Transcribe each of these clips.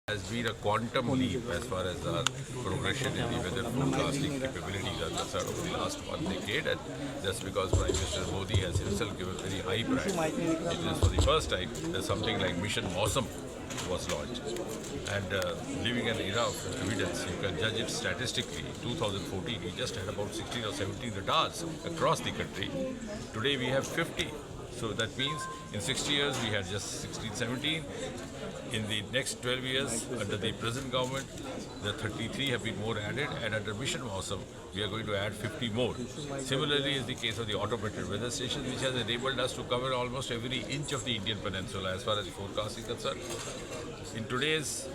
Has been a quantum leap as far as our progression in the weather forecasting capabilities are concerned over the last 1 decade, and just because Prime Minister Modi has himself given very high priority. It is for the first time that something like Mission Mausam was launched, and living an era of evidence, you can judge it statistically. 2014, we just had about 16 or 17 radars across the country. Today we have 50. So that means in 60 years we had just 16, 17. In the next 12 years, under the present government, the 33 have been more added, and under Mission Mausam, we are going to add 50 more. Similarly is the case of the automated weather stations, which has enabled us to cover almost every inch of the Indian peninsula as far as forecast is concerned. In today's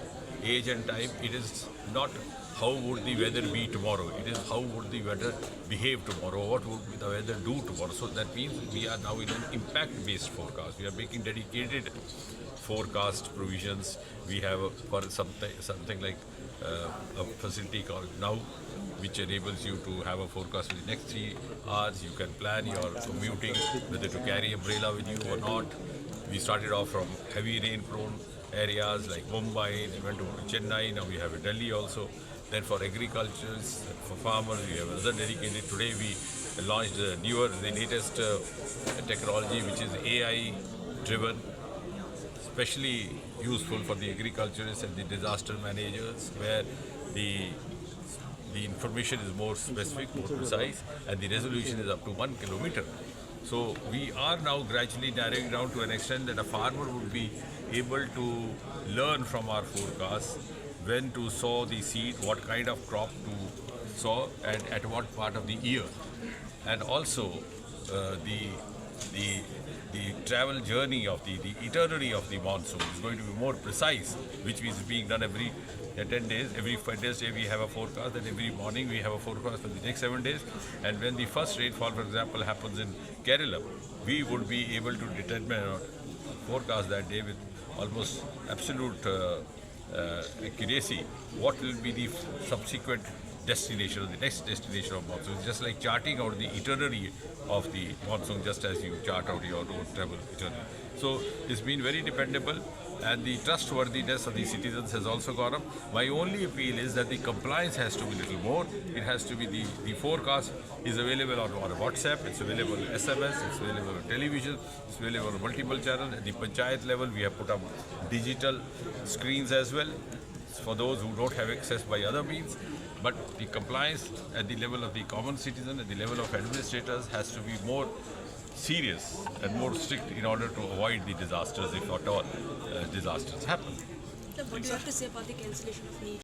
age and time, it is not how would the weather be tomorrow, it is how would the weather behave tomorrow, what would the weather do tomorrow. So that means we are now in an impact-based forecast. We are making dedicated forecast provisions. We have for something like a facility called Now, which enables you to have a forecast for the next 3 hours. You can plan your commuting, whether to carry umbrella with you or not. We started off from heavy rain-prone areas like Mumbai, then went to Chennai, now we have in Delhi also. Then for agriculturists, for farmers, we have another dedicated. Today we launched the latest technology, which is AI-driven, especially useful for the agriculturists and the disaster managers, where the information is more specific, more precise, and the resolution is up to 1 kilometer. So we are now gradually narrowing down to an extent that a farmer would be able to learn from our forecasts when to sow the seed, what kind of crop to sow, and at what part of the year. And also the travel journey of the itinerary of the monsoon is going to be more precise, which is being done every 10 days. Every 5 days we have a forecast, and every morning we have a forecast for the next 7 days. And when the first rainfall, for example, happens in Kerala, we would be able to determine or forecast that day with almost absolute accuracy what will be the subsequent destination or the next destination of monsoon. It's just like charting out the itinerary of the monsoon, just as you chart out your road travel itinerary. So it's been very dependable, and the trustworthiness of the citizens has also gone up. My only appeal is that the compliance has to be a little more. It has to be the forecast is available on WhatsApp, it's available on SMS, it's available on television, it's available on multiple channels. At the panchayat level, we have put up digital screens as well for those who don't have access by other means. But the compliance at the level of the common citizen, at the level of administrators, has to be more serious and more strict in order to avoid the disasters, if at all disasters happen. What do you have to say about the cancellation of NEET?